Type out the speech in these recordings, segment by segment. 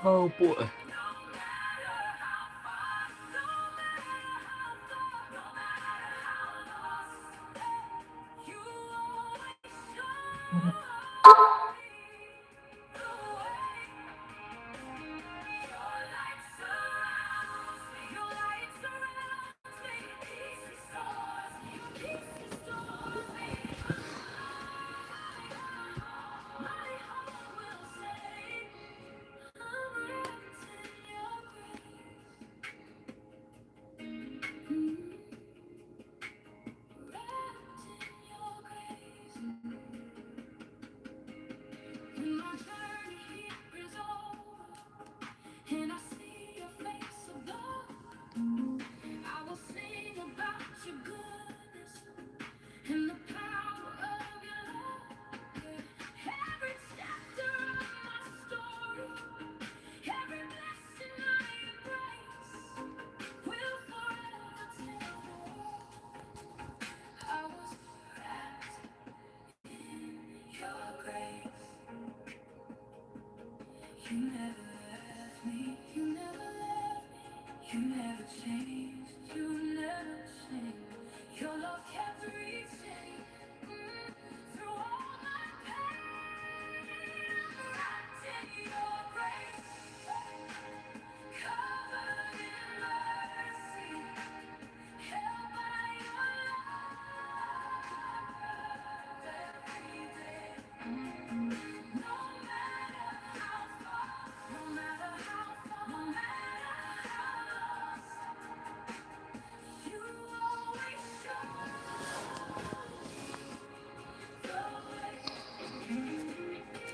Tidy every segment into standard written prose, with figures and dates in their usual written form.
Oh boy.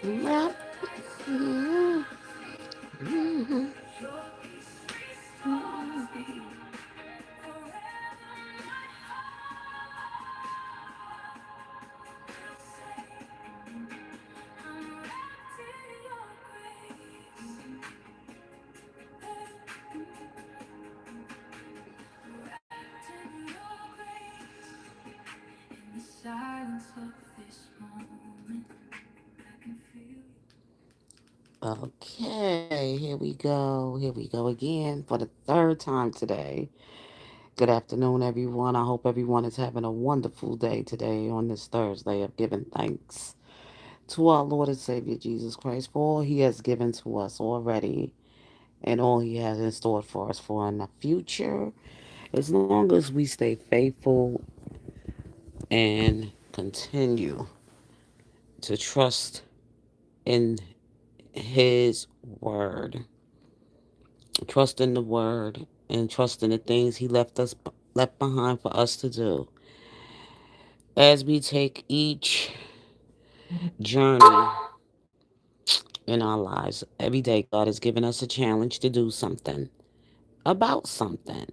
Yep. Mhm. Mhm. Okay, here we go. Here we go again for the third time today. Good afternoon, everyone. I hope everyone is having a wonderful day today on this Thursday of giving thanks to our Lord and Savior Jesus Christ for all He has given to us already and all He has in store for us for in the future. As long as we stay faithful and continue to trust in His Word, trust in the Word, and trust in the things He left behind for us to do. As we take each journey in our lives, every day God has given us a challenge to do something about something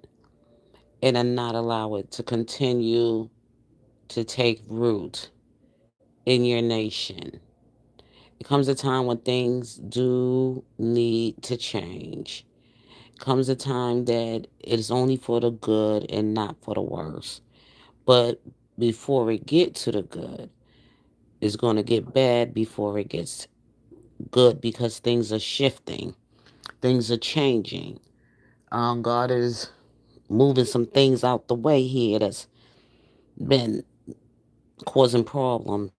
and not allow it to continue to take root in your nation. It comes a time when things do need to change. It comes a time that it is only for the good and not for the worse. But before it get to the good, it's going to get bad before it gets good because things are shifting. Things are changing. God is moving some things out the way here that's been causing problems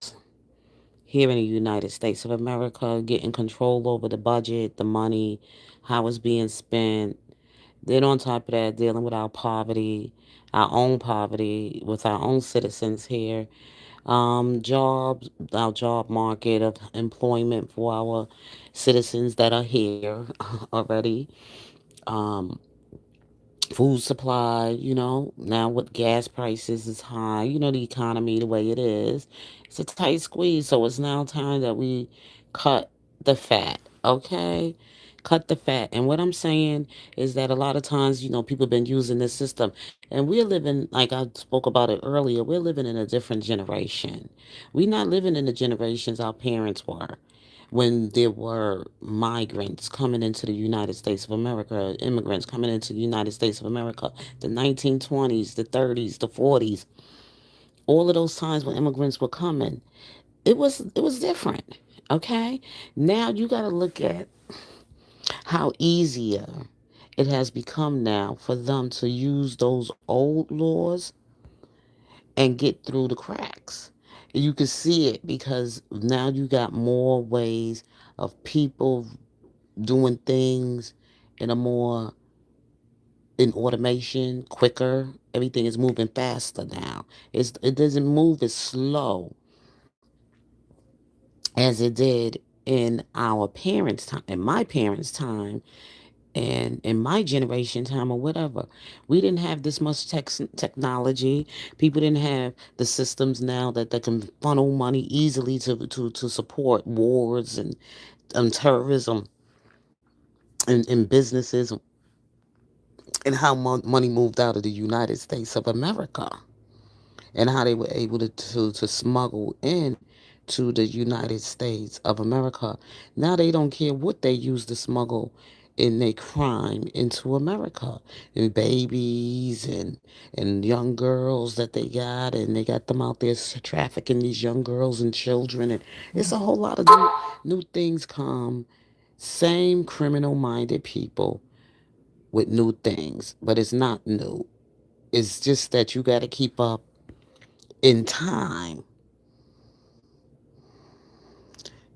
here in the United States of America, getting control over the budget, the money, how it's being spent. Then on top of that, dealing with our own poverty with our own citizens here. Jobs, our job market of employment for our citizens that are here already. Um, Food supply, now with gas prices is high, the economy the way it is. It's a tight squeeze, so it's now time that we cut the fat, okay? Cut the fat. And what I'm saying is that a lot of times, people have been using this system, and we're living, like I spoke about it earlier, we're living in a different generation. We're not living in the generations our parents were when there were migrants coming into the United States of America, immigrants coming into the United States of America, the 1920s, the 30s, the 40s, all of those times when immigrants were coming, it was different. Okay? Now you got to look at how easier it has become now for them to use those old laws and get through the cracks. You can see it because now you got more ways of people doing things in a more in automation, quicker. Everything is moving faster now. It doesn't move as slow as it did in our parents' time, in my parents' time, and in my generation time or whatever. We didn't have this much technology. People didn't have the systems now that can funnel money easily to support wars and terrorism and businesses and how money moved out of the United States of America and how they were able to smuggle in to the United States of America. Now they don't care what they use to smuggle in their crime into America. And babies and young girls that they got, and they got them out there trafficking these young girls and children. And it's a whole lot of new things come. Same criminal minded people with new things, but it's not new. It's just that you got to keep up in time.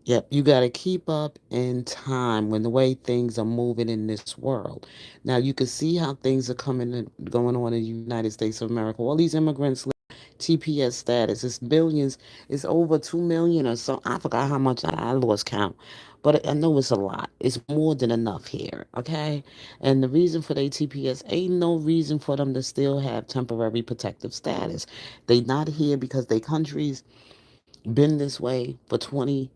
Yep, you got to keep up in time when the way things are moving in this world. Now you can see how things are coming and going on in the United States of America. All these immigrants TPS status. It's billions. It's over 2 million or so. I forgot how much I lost count, but I know it's a lot. It's more than enough here. Okay, and the reason for their TPS ain't no reason for them to still have temporary protective status. They not here because their countries been this way for 20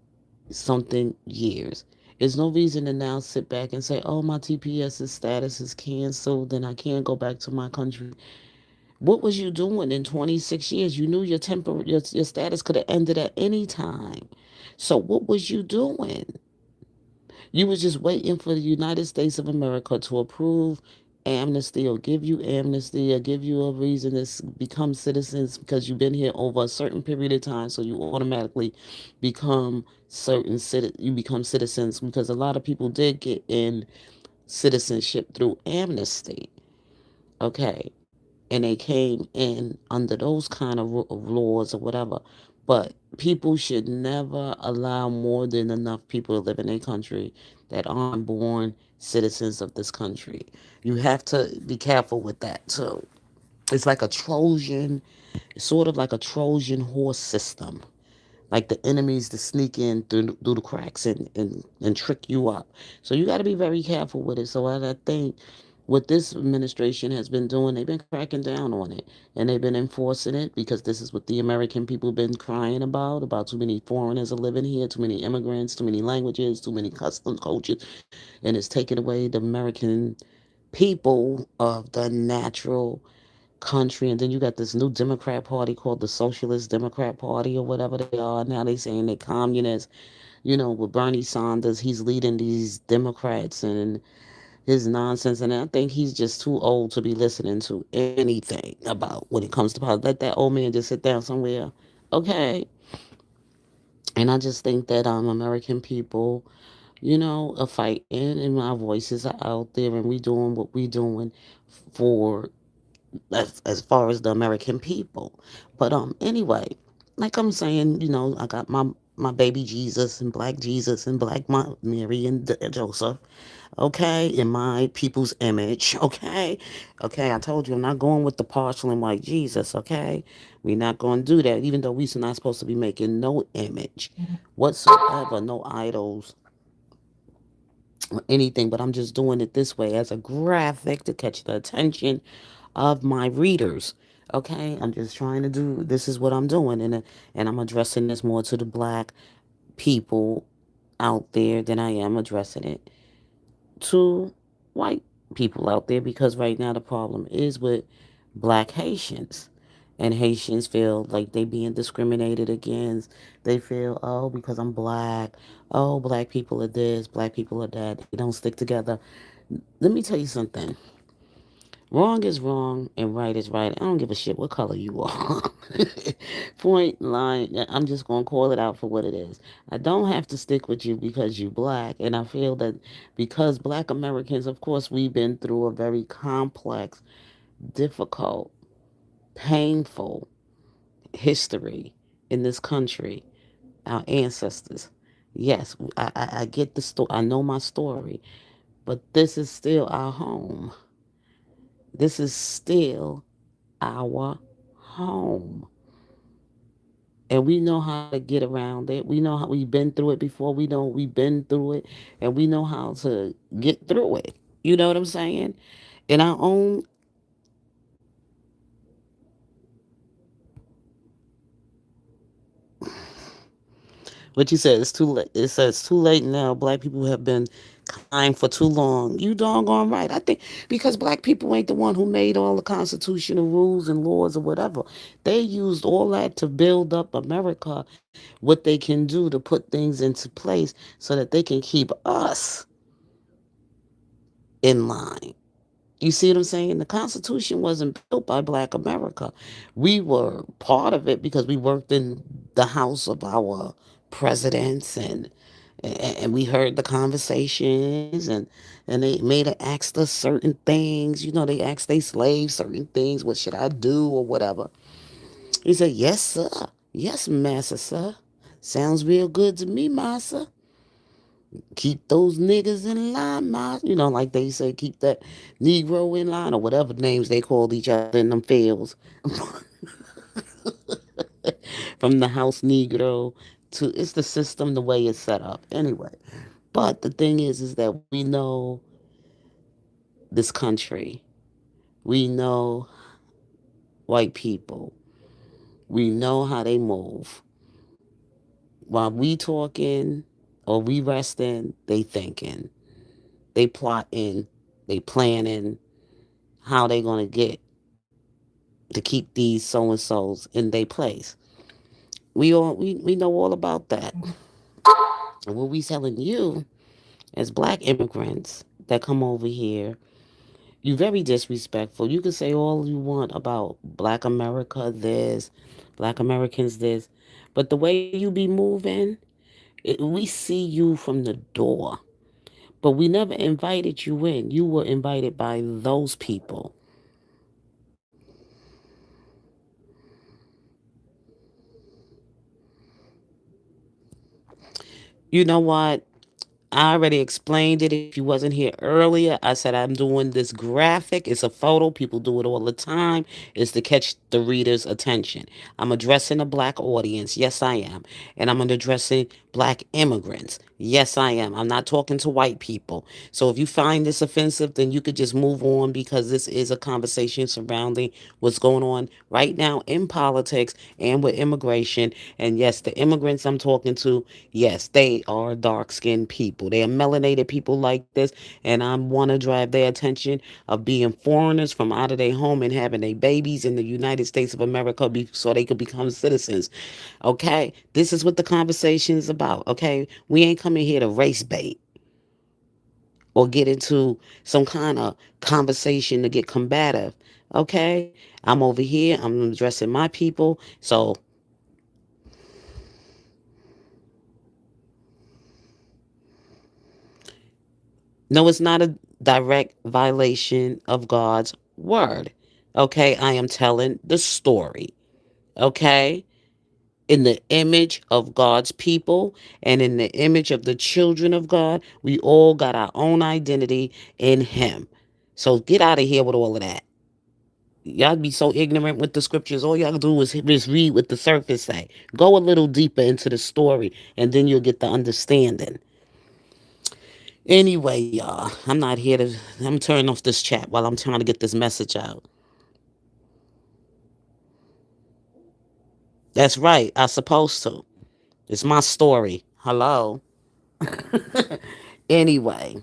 something years. There's no reason to now sit back and say, oh, my TPS status is canceled and I can't go back to my country. What was you doing in 26 years? You knew your status could have ended at any time. So what was you doing? You was just waiting for the United States of America to approve amnesty or give you amnesty or give you a reason to become citizens because you've been here over a certain period of time, so you automatically become you become citizens because a lot of people did get in citizenship through amnesty. Okay, and they came in under those kind of laws or whatever. But people should never allow more than enough people to live in a country that aren't born citizens of this country. You have to be careful with that too. It's like a Trojan, sort of like a Trojan horse system, like the enemies to sneak in through the cracks and trick you up. So you got to be very careful with it. So I think what this administration has been doing, they've been cracking down on it and they've been enforcing it because this is what the American people have been crying about too many foreigners are living here, too many immigrants, too many languages, too many customs, cultures, and it's taking away the American people of the natural country. And then you got this new Democrat Party called the Socialist Democrat Party or whatever they are. Now they saying they're communists. You know, with Bernie Sanders, he's leading these Democrats and his nonsense. And I think he's just too old to be listening to anything about when it comes to politics. Let that old man just sit down somewhere. Okay. And I just think that American people, are fighting and my voices are out there and we doing what we doing for as far as the American people. But anyway, like I'm saying, I got my baby Jesus and black Jesus and black Mary and Joseph, okay, in my people's image, okay, okay. I told you I'm not going with the partial and white Jesus, okay. We're not going to do that, even though we're not supposed to be making no image whatsoever, no idols or anything. But I'm just doing it this way as a graphic to catch the attention of my readers. Okay, I'm just trying to do this is what I'm doing, and I'm addressing this more to the black people out there than I am addressing it to white people out there because right now the problem is with black Haitians. And Haitians feel like they being discriminated against. They feel, oh, because I'm black, oh, black people are this, black people are that. They don't stick together. Let me tell you something. Wrong is wrong and right is right. I don't give a shit what color you are. Point line. I'm just gonna call it out for what it is. I don't have to stick with you because you black, and I feel that because black Americans, of course, we've been through a very complex, difficult, painful history in this country. Our ancestors. Yes, I get the story. I know my story, but this is still our home. This is still our home. And we know how to get around it. We know how we've been through it before. We know we've been through it and we know how to get through it. You know what I'm saying? In our own, what you said, it's too late. It says too late now. Black people have been kind for too long. You doggone right. I think because black people ain't the one who made all the constitutional rules and laws or whatever. They used all that to build up America, what they can do to put things into place so that they can keep us in line. You see what I'm saying? The Constitution wasn't built by Black America. We were part of it because we worked in the house of our presidents and we heard the conversations and they made it ask us certain things. You know, they asked their slaves certain things. What should I do or whatever? He said, "Yes, sir. Yes, massa, sir. Sounds real good to me, massa. Keep those niggas in line, ma." You know, like they say, keep that Negro in line or whatever names they called each other in them fields. From the house Negro to it's the system the way it's set up. Anyway. But the thing is that we know this country. We know white people. We know how they move. While we talking or we resting, they thinking. They plotting, they planning how they gonna get to keep these so and so's in their place. We know all about that. And what we telling you as black immigrants that come over here, you very disrespectful. You can say all you want about black America this, black Americans this, but the way you be moving, we see you from the door. But we never invited you in. You were invited by those people. You know what? I already explained it. If you wasn't here earlier, I said I'm doing this graphic. It's a photo. People do it all the time. It's to catch the reader's attention. I'm addressing a black audience. Yes, I am. And I'm addressing black immigrants. Yes, I am. I'm not talking to white people. So if you find this offensive, then you could just move on because this is a conversation surrounding what's going on right now in politics and with immigration. And yes, the immigrants I'm talking to, yes, they are dark skinned people. They are melanated people like this. And I want to drive their attention of being foreigners from out of their home and having their babies in the United States of America so they could become citizens. Okay? This is what the conversation is about. Okay? We ain't coming here to race bait or get into some kind of conversation to get combative. Okay? I'm over here. I'm addressing my people. So, no, it's not a direct violation of God's word. Okay? I am telling the story. Okay? In the image of God's people and in the image of the children of God, we all got our own identity in Him. So get out of here with all of that. Y'all be so ignorant with the scriptures. All y'all do is just read what the surface say. Go a little deeper into the story, and then you'll get the understanding. Anyway, y'all, I'm not here to. I'm turning off this chat while I'm trying to get this message out. That's right. I supposed to. It's my story. Hello. Anyway,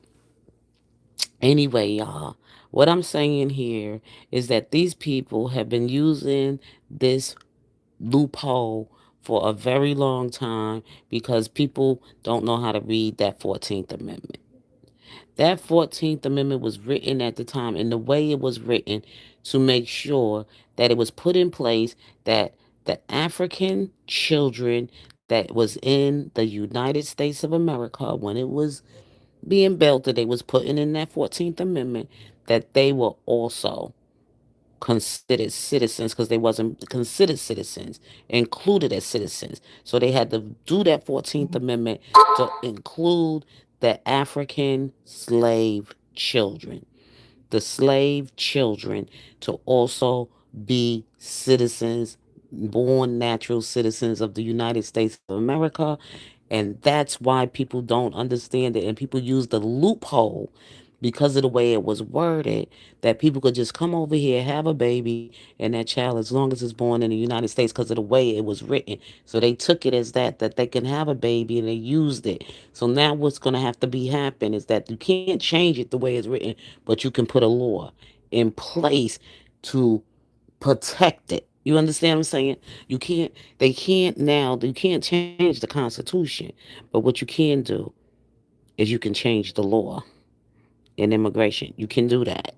y'all, what I'm saying here is that these people have been using this loophole for a very long time because people don't know how to read that 14th Amendment. That 14th Amendment was written at the time, and the way it was written to make sure that it was put in place that the African children that was in the United States of America when it was being built, that they was putting in that 14th Amendment, that they were also considered citizens because they wasn't considered citizens, included as citizens. So they had to do that 14th Amendment to include the African slave children, the slave children, to also be citizens, born natural citizens of the United States of America. And that's why people don't understand it. And people use the loophole because of the way it was worded, that people could just come over here, have a baby, and that child, as long as it's born in the United States, because of the way it was written. So they took it as that they can have a baby, and they used it. So now what's going to have to be happen is that you can't change it the way it's written, but you can put a law in place to protect it. You understand what I'm saying? You can't, they can't now, you can't change the Constitution, but what you can do is you can change the law in immigration. You can do that.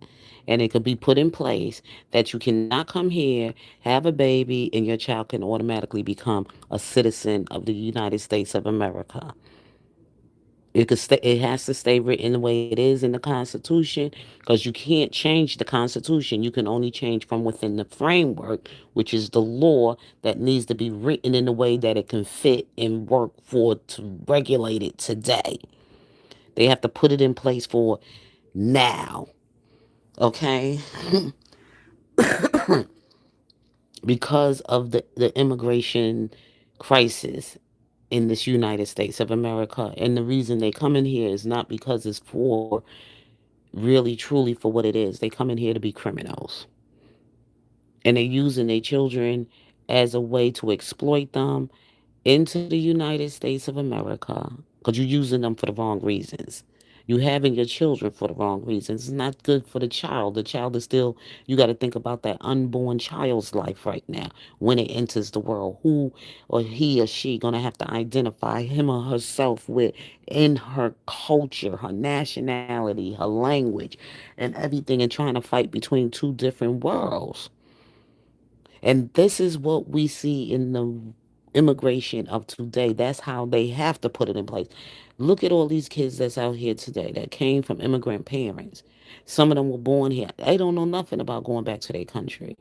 And it could be put in place that you cannot come here, have a baby, and your child can automatically become a citizen of the United States of America. It could stay, it has to stay written the way it is in the Constitution, because you can't change the Constitution. You can only change from within the framework, which is the law that needs to be written in a way that it can fit and work for to regulate it today. They have to put it in place for now. Okay, because of the immigration crisis in this United States of America. And the reason they come in here is not because it's for really truly for what it is. They come in here to be criminals. And they're using their children as a way to exploit them into the United States of America, because you're using them for the wrong reasons. You having your children for the wrong reasons. It's not good for the child. The child is still, you got to think about that unborn child's life right now when it enters the world. Who or he or she going to have to identify him or herself with in her culture, her nationality, her language, and everything, and trying to fight between two different worlds. And this is what we see in the immigration of today. That's how they have to put it in place. Look at all these kids that's out here today that came from immigrant parents. Some of them were born here. They don't know nothing about going back to their country.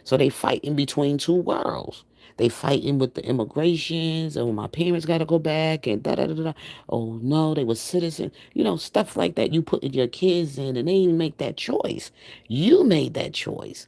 So they fighting between two worlds. They fighting with the immigrations. Oh, my parents got to go back and da da da da. Oh no, they were citizens. You know, stuff like that. You put your kids in, and they didn't make that choice. You made that choice.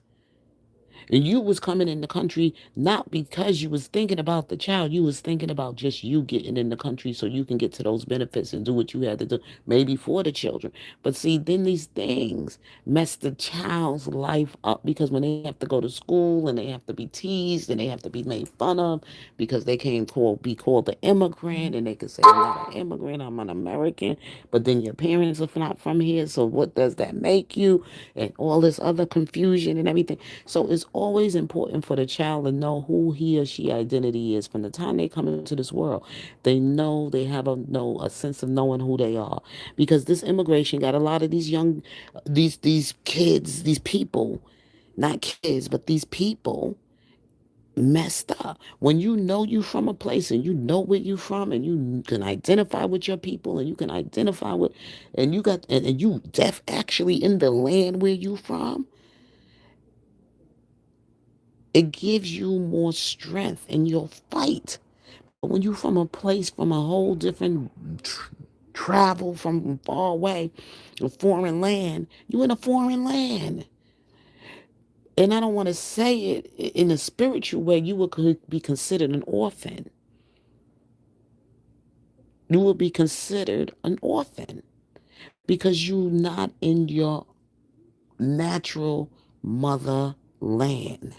And you was coming in the country not because you was thinking about the child. You was thinking about just you getting in the country so you can get to those benefits and do what you had to do, maybe for the children. But see, then these things mess the child's life up, because when they have to go to school and they have to be teased and they have to be made fun of because they can't be called an immigrant, and they can say, I'm not an immigrant, I'm an American. But then your parents are not from here, so what does that make you? And all this other confusion and everything. So it's always important for the child to know who he or she identity is from the time they come into this world. They know, they have a sense of knowing who they are, because this immigration got a lot of these young, these kids, these people, not kids, but these people messed up. When you know you from a place and you know where you from, and you can identify with your people, and you can identify with, and you got, and you deaf actually in the land where you from, it gives you more strength in your fight. But when you from a place, from a whole different travel from far away, a foreign land, you in a foreign land. And I don't want to say it in a spiritual way, you would be considered an orphan. You will be considered an orphan because you're not in your natural motherland.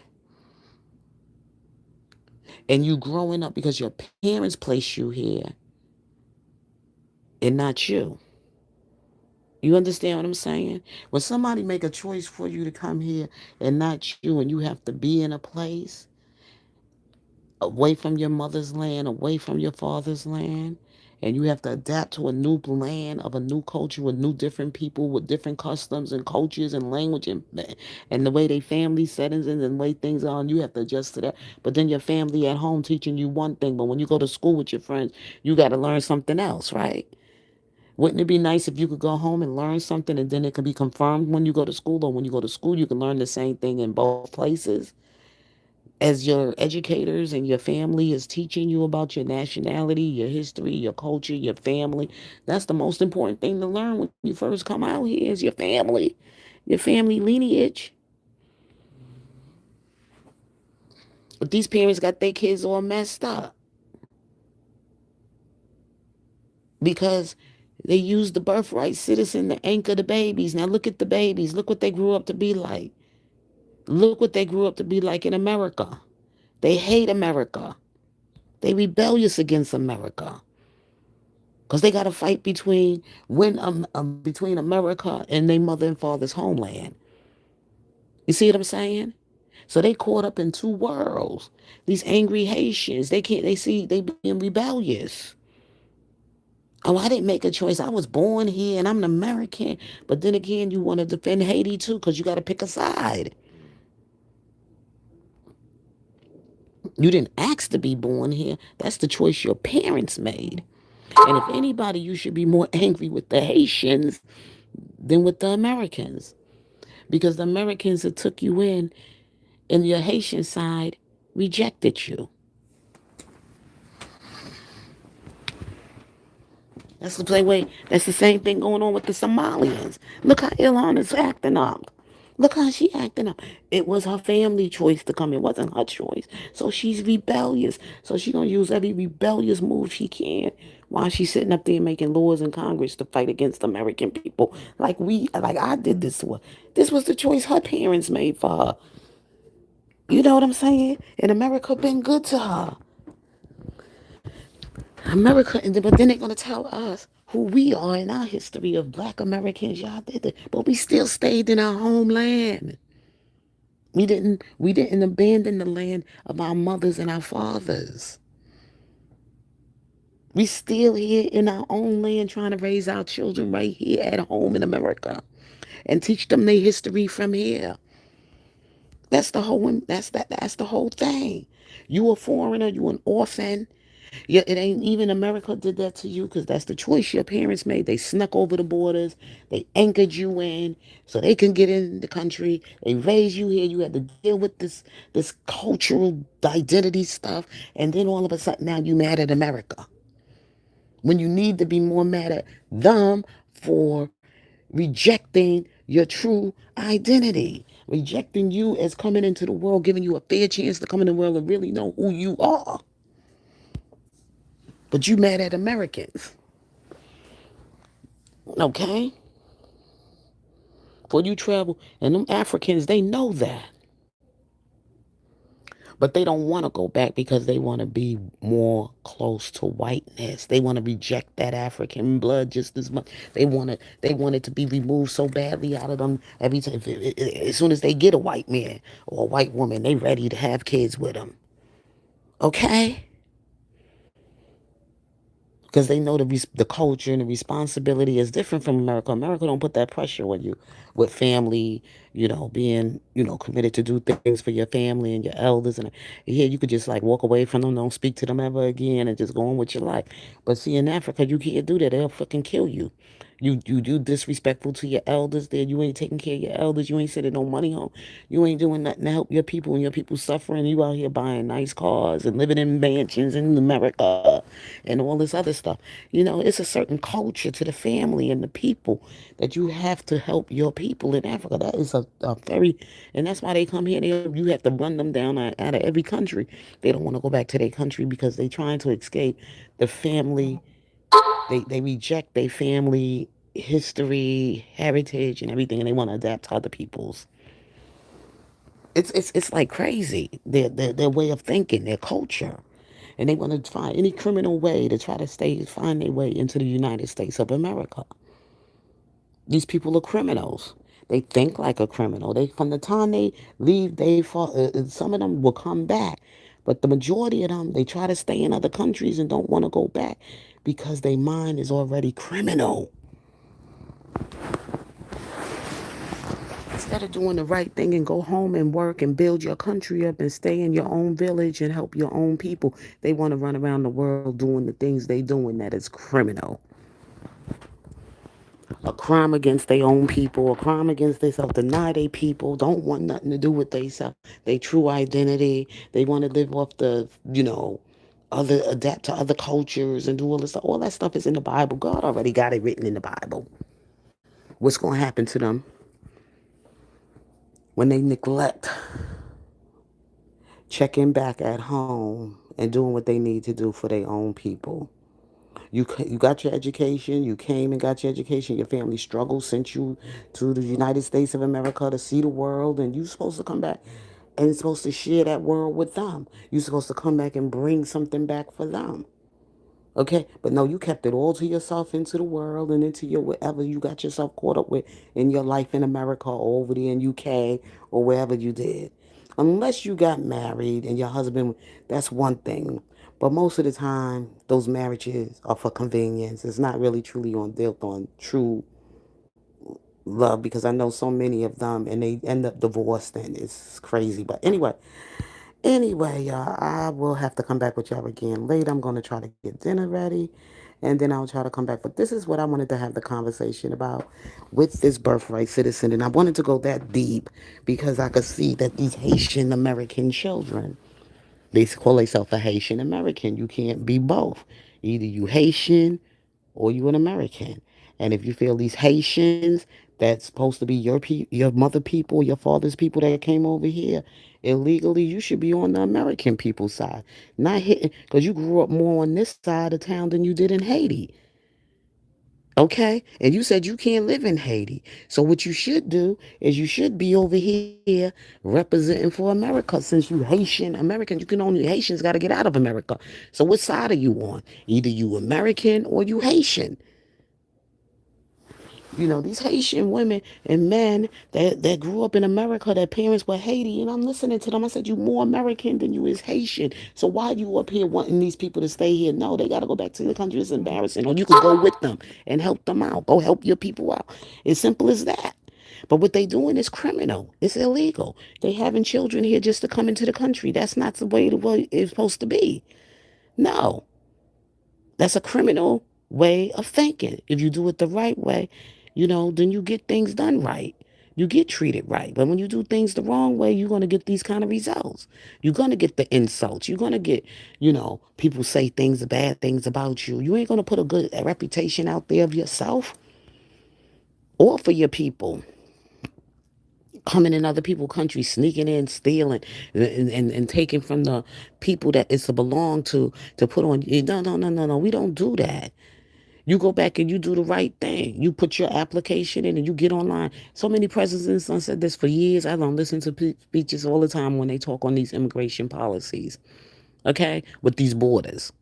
And you growing up because your parents placed you here and not you. You understand what I'm saying? When somebody make a choice for you to come here and not you, and you have to be in a place away from your mother's land, away from your father's land, and you have to adapt to a new land of a new culture with new different people with different customs and cultures and language and the way they family settings and the way things are, and you have to adjust to that. But then your family at home teaching you one thing, but when you go to school with your friends, you got to learn something else, right? Wouldn't it be nice if you could go home and learn something and then it could be confirmed when you go to school, or when you go to school you can learn the same thing in both places as your educators and your family is teaching you about your nationality, your history, your culture, your family. That's the most important thing to learn when you first come out here is your family lineage. But these parents got their kids all messed up because they used the birthright citizen to anchor the babies. Now look at the babies. Look what they grew up to be like. Look what they grew up to be like in America. They hate America. They rebellious against America. Because they got to fight between America and their mother and father's homeland. You see what I'm saying? So they caught up in two worlds. These angry Haitians, they can't. They see they being rebellious. Oh, I didn't make a choice. I was born here and I'm an American. But then again, you want to defend Haiti too, because you got to pick a side. You didn't ask to be born here. That's the choice your parents made. And if anybody, you should be more angry with the Haitians than with the Americans. Because the Americans that took you in and your Haitian side rejected you. That's the play way. That's the same thing going on with the Somalians. Look how Ilhan is acting up. Look how she acting up. It was her family choice to come. It wasn't her choice. So she's rebellious. So she's gonna use every rebellious move she can while she's sitting up there making laws in Congress to fight against American people. Like I did this to her. This was the choice her parents made for her. You know what I'm saying? And America been good to her. America, but then they're gonna tell us who we are in our history of Black Americans. Y'all did it, but we still stayed in our homeland. We didn't abandon the land of our mothers and our fathers. We still here in our own land trying to raise our children right here at home in America and teach them their history from here. That's the whole thing. You a foreigner, you an orphan. Yeah, it ain't even America did that to you because that's the choice your parents made. They snuck over the borders. They anchored you in so they can get in the country. They raised you here. You had to deal with this cultural identity stuff. And then all of a sudden now you mad at America. When you need to be more mad at them for rejecting your true identity. Rejecting you as coming into the world, giving you a fair chance to come in the world and really know who you are. But you mad at Americans. Okay? For you travel, and them Africans, they know that. But they don't want to go back because they want to be more close to whiteness. They want to reject that African blood just as much. They want it to be removed so badly out of them every time. As soon as they get a white man or a white woman, they ready to have kids with them. Okay? Because they know the culture and the responsibility is different from America. America don't put that pressure on you with family, being, committed to do things for your family and your elders. And here you could just like walk away from them, don't speak to them ever again and just go on with your life. But see, in Africa, you can't do that. They'll fucking kill you. You do disrespectful to your elders there. You ain't taking care of your elders. You ain't sending no money home. You ain't doing nothing to help your people and your people suffering. You out here buying nice cars and living in mansions in America and all this other stuff. It's a certain culture to the family and the people that you have to help your people in Africa. That is a very, and that's why they come here. You have to run them down out of every country. They don't want to go back to their country because they're trying to escape the family. They reject their family history, heritage, and everything, and they want to adapt to other people's. It's like crazy. Their way of thinking, their culture, and they want to find any criminal way to try to find their way into the United States of America. These people are criminals. They think like a criminal. They from the time they leave, some of them will come back, but the majority of them they try to stay in other countries and don't want to go back because their mind is already criminal. Instead of doing the right thing and go home and work and build your country up and stay in your own village and help your own people, they want to run around the world doing the things they doing that is criminal. A crime against their own people, a crime against themselves, deny their people, don't want nothing to do with themselves, their true identity. They want to live off other adapt to other cultures and do all this stuff. All that stuff is in the Bible. God already got it written in the Bible. What's going to happen to them when they neglect checking back at home and doing what they need to do for their own people? You got your education. You came and got your education. Your family struggled, sent you to the United States of America to see the world, and you're supposed to come back and supposed to share that world with them. You're supposed to come back and bring something back for them. Okay, but no, you kept it all to yourself into the world and into your whatever you got yourself caught up with in your life in America or over there in UK or wherever you did. Unless you got married and your husband, that's one thing. But most of the time, those marriages are for convenience. It's not really truly on built on true love because I know so many of them and they end up divorced and it's crazy. But anyway, y'all, I will have to come back with y'all again later. I'm going to try to get dinner ready and then I'll try to come back. But this is what I wanted to have the conversation about with this birthright citizen. And I wanted to go that deep because I could see that these Haitian American children, they call themselves a Haitian American. You can't be both. Either you Haitian or you an American. And if you feel these Haitians that's supposed to be your mother people, your father's people that came over here illegally, you should be on the American people's side, not hitting because you grew up more on this side of town than you did in Haiti. Okay? And you said you can't live in Haiti. So what you should do is you should be over here representing for America since you Haitian American. You can only Haitians got to get out of America. So what side are you on? Either you American or you Haitian. These Haitian women and men that grew up in America, their parents were Haiti, and I'm listening to them. I said, you more American than you is Haitian. So why you up here wanting these people to stay here? No, they got to go back to the country. It's embarrassing. Or you could go with them and help them out. Go help your people out. As simple as that. But what they doing is criminal. It's illegal. They having children here just to come into the country. That's not the way it's supposed to be. No, that's a criminal way of thinking. If you do it the right way, then you get things done right. You get treated right. But when you do things the wrong way, you're going to get these kind of results. You're going to get the insults. You're going to get, people say things, bad things about you. You ain't going to put a good reputation out there of yourself or for your people. Coming in other people's countries, sneaking in, stealing, and taking from the people that it's to belong to put on. No, no, no, no, no. We don't do that. You go back and you do the right thing. You put your application in and you get online. So many presidents have said this for years. I don't listen to speeches all the time when they talk on these immigration policies. Okay? With these borders.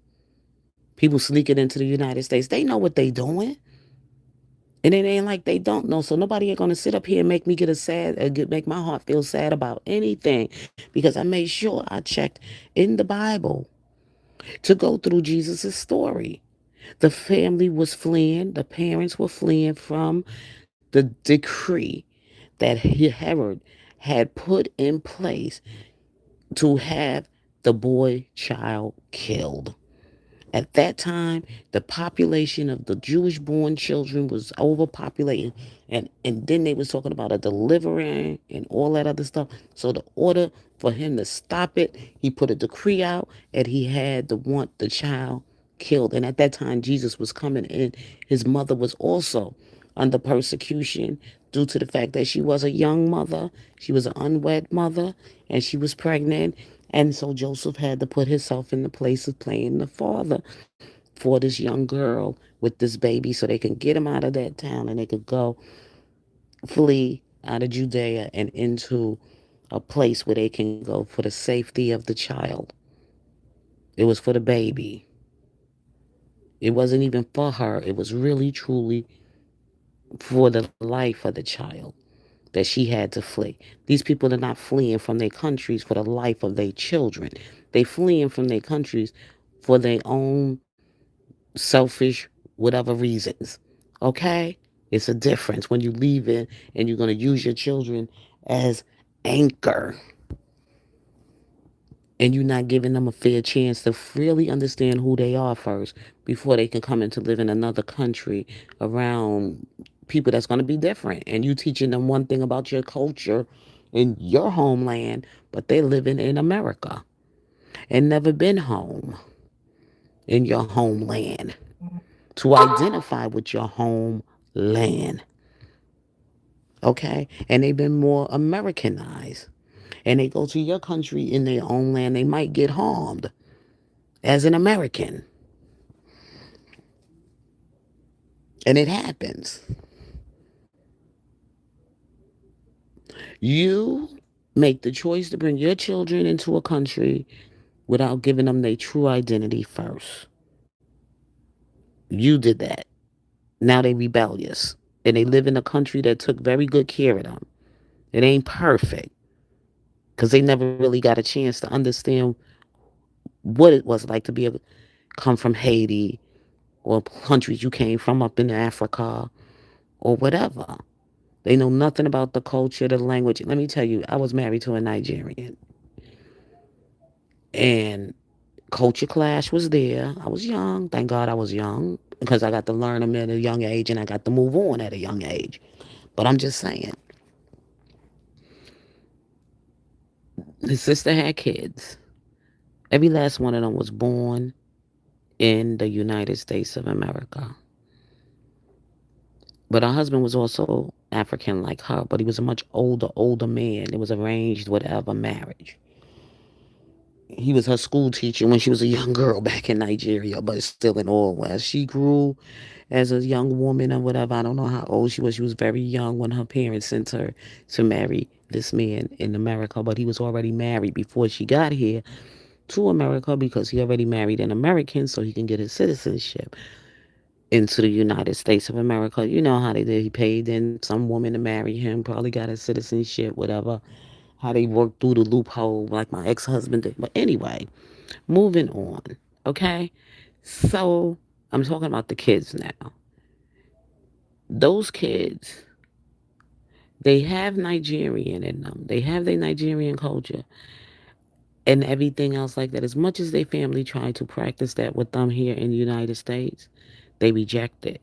People sneaking into the United States. They know what they doing. And it ain't like they don't know. So nobody ain't gonna sit up here and make me get a sad, make my heart feel sad about anything, because I made sure I checked in the Bible to go through Jesus' story. The family was fleeing. The parents were fleeing from the decree that Herod had put in place to have the boy child killed. At that time, the population of the Jewish born children was overpopulated. And then they was talking about a deliverer and all that other stuff. So the order for him to stop it, he put a decree out and he had to want the child killed. And at that time, Jesus was coming in. His mother was also under persecution due to the fact that she was a young mother. She was an unwed mother and she was pregnant. And so Joseph had to put himself in the place of playing the father for this young girl with this baby so they can get him out of that town and they could go flee out of Judea and into a place where they can go for the safety of the child. It was for the baby. It wasn't even for her. It was really, truly for the life of the child that she had to flee. These people are not fleeing from their countries for the life of their children. They fleeing from their countries for their own selfish, whatever reasons. Okay? It's a difference when you leave it and you're going to use your children as anchor and you're not giving them a fair chance to really understand who they are first before they can come into live in another country around people that's going to be different. And you teaching them one thing about your culture in your homeland, but they living in America and never been home in your homeland to identify with your homeland. Okay? And they've been more Americanized. And they go to your country in their own land, they might get harmed as an American. And it happens. You make the choice to bring your children into a country without giving them their true identity first. You did that. Now they rebellious. And they live in a country that took very good care of them. It ain't perfect because they never really got a chance to understand what it was like to be able to come from Haiti or countries you came from up in Africa or whatever. They know nothing about the culture, the language. Let me tell you, I was married to a Nigerian. And culture clash was there. I was young. Thank God I was young because I got to learn them at a young age and I got to move on at a young age. But I'm just saying, his sister had kids. Every last one of them was born in the United States of America. But her husband was also African like her, but he was a much older man. It was arranged, whatever, marriage. He was her school teacher when she was a young girl back in Nigeria, but still in all West. She grew as a young woman or whatever. I don't know how old she was. She was very young when her parents sent her to marry this man in America, but he was already married before she got here to America because he already married an American so he can get his citizenship into the United States of America. You know how they did. He paid in some woman to marry him, probably got his citizenship, whatever. How they worked through the loophole like my ex-husband did. But anyway, moving on. Okay? So I'm talking about the kids now. Those kids, they have Nigerian in them. They have their Nigerian culture and everything else like that. As much as their family tried to practice that with them here in the United States, they reject it.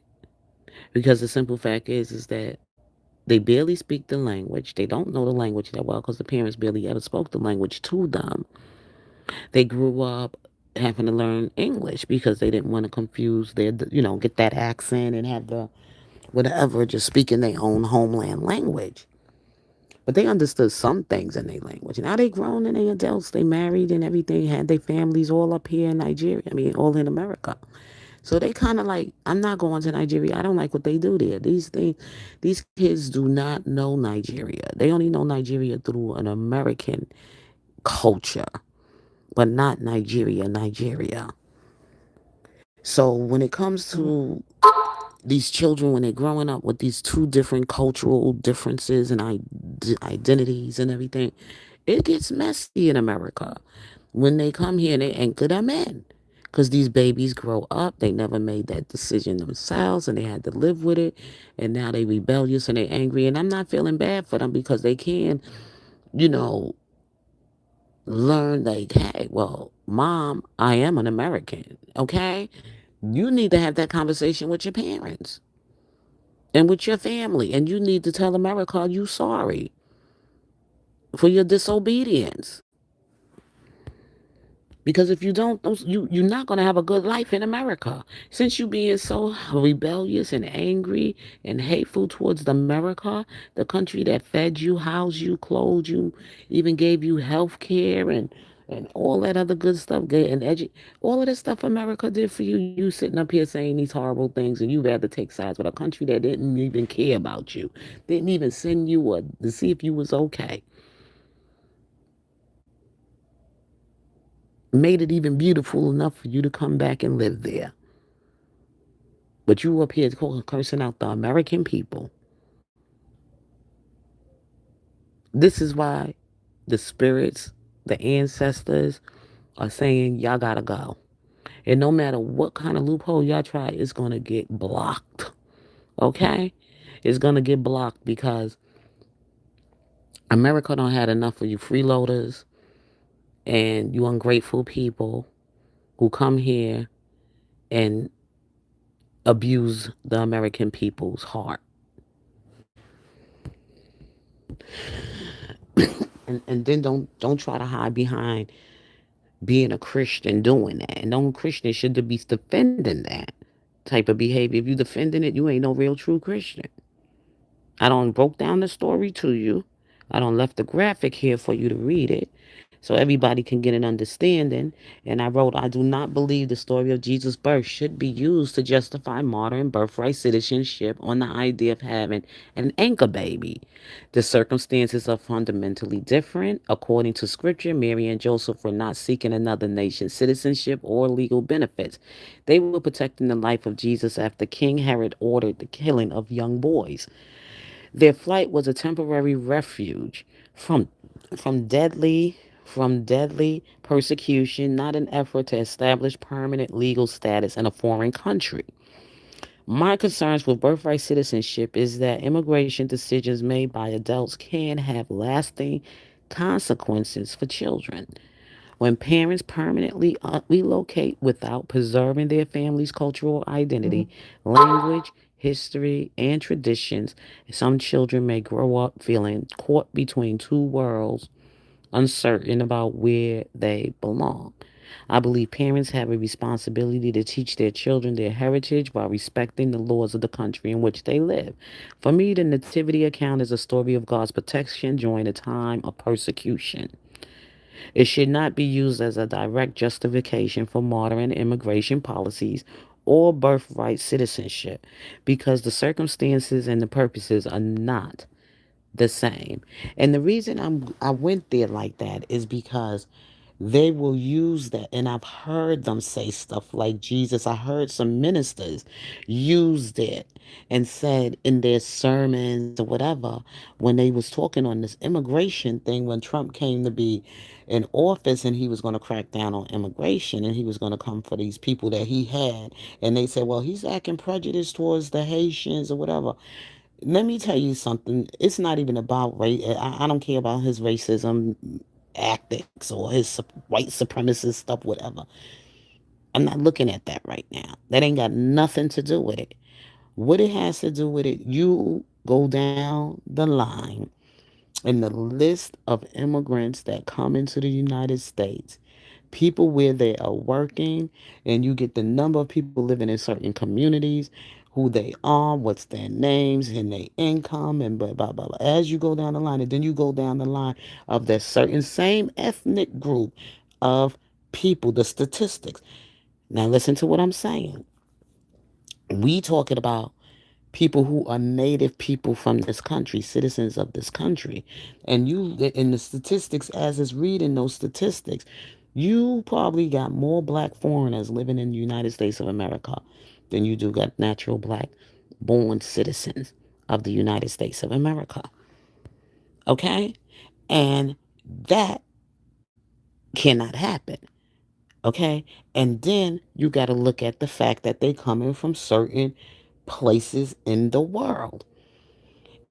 Because the simple fact is that they barely speak the language. They don't know the language that well because the parents barely ever spoke the language to them. They grew up having to learn English because they didn't want to confuse their, get that accent and have the whatever, just speaking their own homeland language. But they understood some things in their language. Now they grown and they adults. They married and everything. Had their families all up here in Nigeria. I mean, all in America. So they kind of like, I'm not going to Nigeria. I don't like what they do there. These kids do not know Nigeria. They only know Nigeria through an American culture, but not Nigeria. So when it comes to these children, when they're growing up with these two different cultural differences and identities and everything, it gets messy in America. When they come here and they anchor them in. Because these babies grow up, they never made that decision themselves and they had to live with it. And now they rebellious and they angry. And I'm not feeling bad for them because they can, you know, learn like, hey, well, mom, I am an American. Okay? You need to have that conversation with your parents and with your family. And you need to tell America you sorry for your disobedience. Because if you don't, you're not going to have a good life in America. Since you being so rebellious and angry and hateful towards America, the country that fed you, housed you, clothed you, even gave you health care and all that other good stuff, all of that stuff America did for you, you sitting up here saying these horrible things and you rather take sides with a country that didn't even care about you, didn't even send you to see if you was okay. Made it even beautiful enough for you to come back and live there. But you up here cursing out the American people. This is why the spirits, the ancestors are saying, y'all gotta go. And no matter what kind of loophole y'all try, it's going to get blocked. Okay? It's going to get blocked because America don't had enough of you freeloaders and you ungrateful people who come here and abuse the American people's heart. And then don't try to hide behind being a Christian doing that. And no Christian should be defending that type of behavior. If you defending it, you ain't no real true Christian. I don't broke down the story to you. I don't left the graphic here for you to read it so everybody can get an understanding. And I wrote, I do not believe the story of Jesus' birth should be used to justify modern birthright citizenship on the idea of having an anchor baby. The circumstances are fundamentally different. According to scripture, Mary and Joseph were not seeking another nation's citizenship or legal benefits. They were protecting the life of Jesus after King Herod ordered the killing of young boys. Their flight was a temporary refuge from from deadly deadly persecution, not an effort to establish permanent legal status in a foreign country. My concerns with birthright citizenship is that immigration decisions made by adults can have lasting consequences for children. When parents permanently relocate without preserving their family's cultural identity, language, history, and traditions, some children may grow up feeling caught between two worlds, uncertain about where they belong. I believe parents have a responsibility to teach their children their heritage while respecting the laws of the country in which they live. For me, the Nativity account is a story of God's protection during a time of persecution. It should not be used as a direct justification for modern immigration policies or birthright citizenship because the circumstances and the purposes are not the same. And the reason I went there like that is because they will use that, and I've heard them say stuff like Jesus. I heard some ministers used it and said in their sermons or whatever when they was talking on this immigration thing when Trump came to be in office and he was going to crack down on immigration and he was going to come for these people that he had, and they said, well, he's acting prejudiced towards the Haitians or whatever. Let me tell you something. It's not even about race. I don't care about his racism tactics or his white supremacist stuff, whatever. I'm not looking at that right now. That ain't got nothing to do with it. What it has to do with it, you go down the line in the list of immigrants that come into the United States, people where they are working, and you get the number of people living in certain communities, who they are, what's their names, and their income, and blah, blah, blah, blah. As you go down the line, and then you go down the line of that certain same ethnic group of people, the statistics. Now, listen to what I'm saying. We talking about people who are native people from this country, citizens of this country. And you, in the statistics, as is reading those statistics, you probably got more black foreigners living in the United States of America than you do got natural black born citizens of the United States of America. Okay? And that cannot happen. Okay? And then you got to look at the fact that they coming from certain places in the world.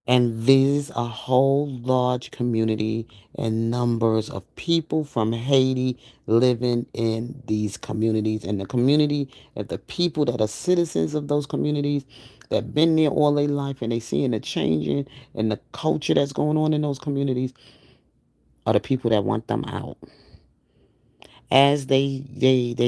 And there's a whole large community and numbers of people from Haiti living in these communities. And the community, and the people that are citizens of those communities that been there all their life and they seeing the changing and the culture that's going on in those communities are the people that want them out. As they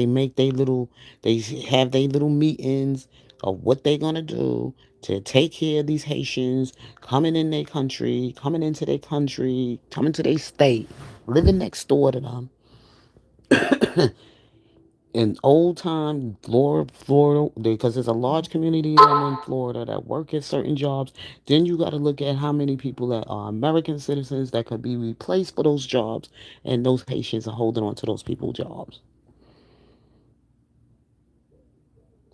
make their little, they have their little meetings of what they're gonna do to take care of these Haitians coming in their country, coming into their country, coming to their state, living next door to them. In old time Florida, because there's a large community in Florida that work at certain jobs. Then you got to look at how many people that are American citizens that could be replaced for those jobs, and those Haitians are holding on to those people's jobs.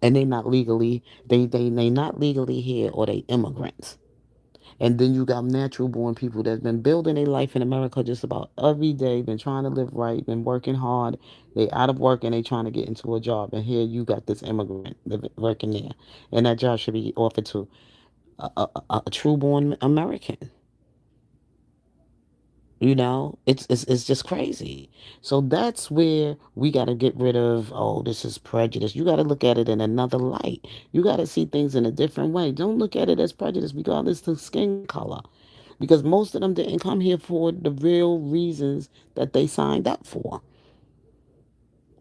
And they not legally, they not legally here, or they immigrants. And then you got natural born people that's been building a life in America just about every day, been trying to live right, been working hard. They out of work and they trying to get into a job. And here you got this immigrant living, working there. And that job should be offered to a true born American. It's just crazy. So that's where we got to get rid of, oh, this is prejudice. You got to look at it in another light. You got to see things in a different way. Don't look at it as prejudice regardless of skin color. Because most of them didn't come here for the real reasons that they signed up for.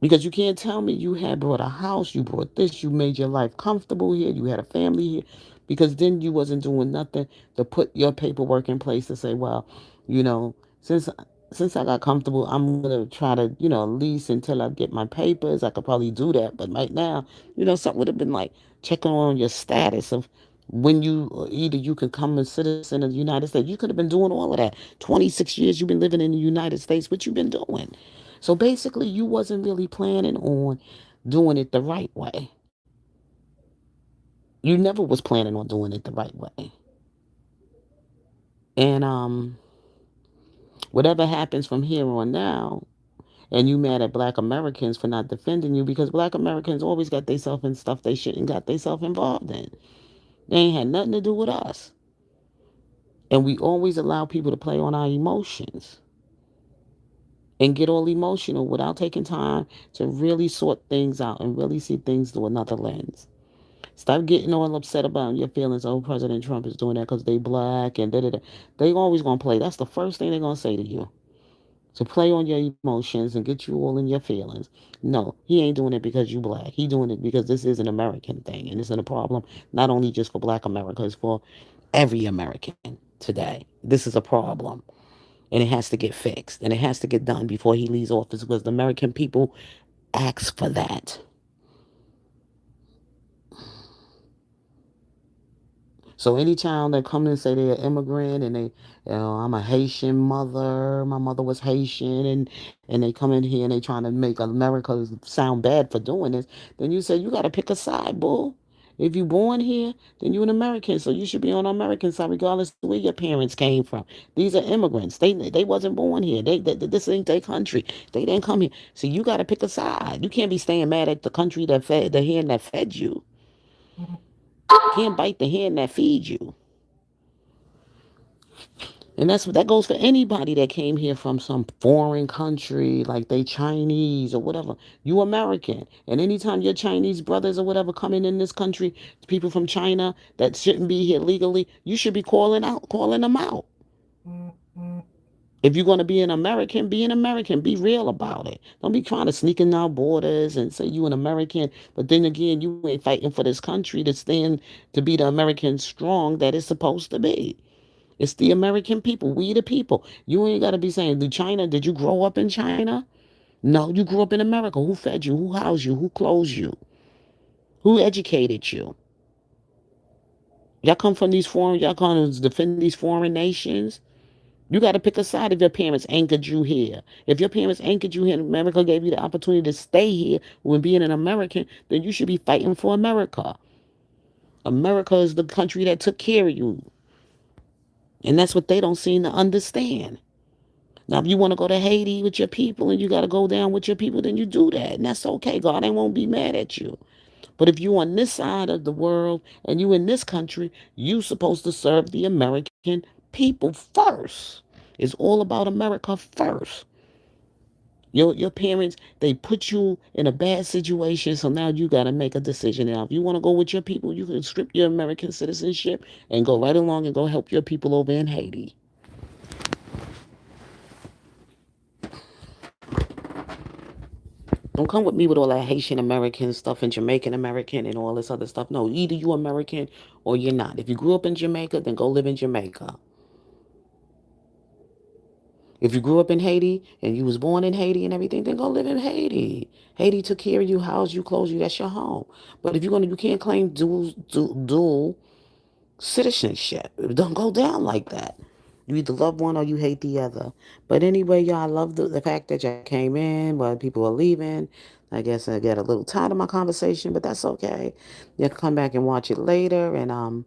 Because you can't tell me you had brought a house, you brought this, you made your life comfortable here, you had a family here, because then you wasn't doing nothing to put your paperwork in place to say, well, you know, since I got comfortable, I'm gonna try to, lease until I get my papers. I could probably do that, but right now, something would have been like checking on your status of when either you could come a citizen of the United States. You could have been doing all of that. 26 years you've been living in the United States. What you been doing? So basically, you wasn't really planning on doing it the right way. You never was planning on doing it the right way. And whatever happens from here on now, and you mad at black Americans for not defending you because black Americans always got themselves in stuff they shouldn't got themselves involved in. They ain't had nothing to do with us. And we always allow people to play on our emotions and get all emotional without taking time to really sort things out and really see things through another lens. Stop getting all upset about your feelings. Oh, President Trump is doing that because they black and da da da. They always gonna play. That's the first thing they're gonna say to you. To play on your emotions and get you all in your feelings. No, he ain't doing it because you black. He doing it because this is an American thing, and it's a problem not only just for Black America, it's for every American today. This is a problem, and it has to get fixed, and it has to get done before he leaves office because the American people ask for that. So any child that come and say they're an immigrant and I'm a Haitian mother, my mother was Haitian, and they come in here and they trying to make America sound bad for doing this, then you say you got to pick a side, bull. If you born here, then you're an American, so you should be on the American side regardless of where your parents came from. These are immigrants. They wasn't born here. This ain't their country. They didn't come here. So you got to pick a side. You can't be staying mad at the country that fed the hand that fed you. You can't bite the hand that feeds you. And that goes for anybody that came here from some foreign country, like they Chinese or whatever. You American. And anytime your Chinese brothers or whatever coming in this country, people from China that shouldn't be here legally, you should be calling them out. If you're going to be an American, be an American. Be real about it. Don't be trying to sneak in our borders and say you an American, but then again, you ain't fighting for this country to stand to be the American strong that it's supposed to be. It's the American people. We the people. You ain't got to be saying, did you grow up in China? No, you grew up in America. Who fed you? Who housed you? Who clothed you? Who educated you? Y'all come from y'all come to defend these foreign nations. You got to pick a side if your parents anchored you here. If your parents anchored you here and America gave you the opportunity to stay here when being an American, then you should be fighting for America. America is the country that took care of you. And that's what they don't seem to understand. Now, if you want to go to Haiti with your people and you got to go down with your people, then you do that. And that's okay. God ain't won't be mad at you. But if you on this side of the world and you in this country, you supposed to serve the American people first. It's all about America first. Your parents, they put you in a bad situation, so now you got to make a decision. Now, if you want to go with your people, you can strip your American citizenship and go right along and go help your people over in Haiti. Don't come with me with all that Haitian American stuff and Jamaican American and all this other stuff. No, either you American or you're not. If you grew up in Jamaica, then go live in Jamaica. If you grew up in Haiti and you was born in Haiti and everything, then go live in Haiti. Haiti took care of you, housed you, clothed you. That's your home. But if you can't claim dual citizenship. It don't go down like that. You either love one or you hate the other. But anyway, y'all, I love the fact that y'all came in while people are leaving. I guess I get a little tired of my conversation, but that's okay. You can come back and watch it later. And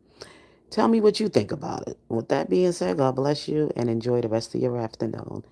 Tell me what you think about it. With that being said, God bless you and enjoy the rest of your afternoon.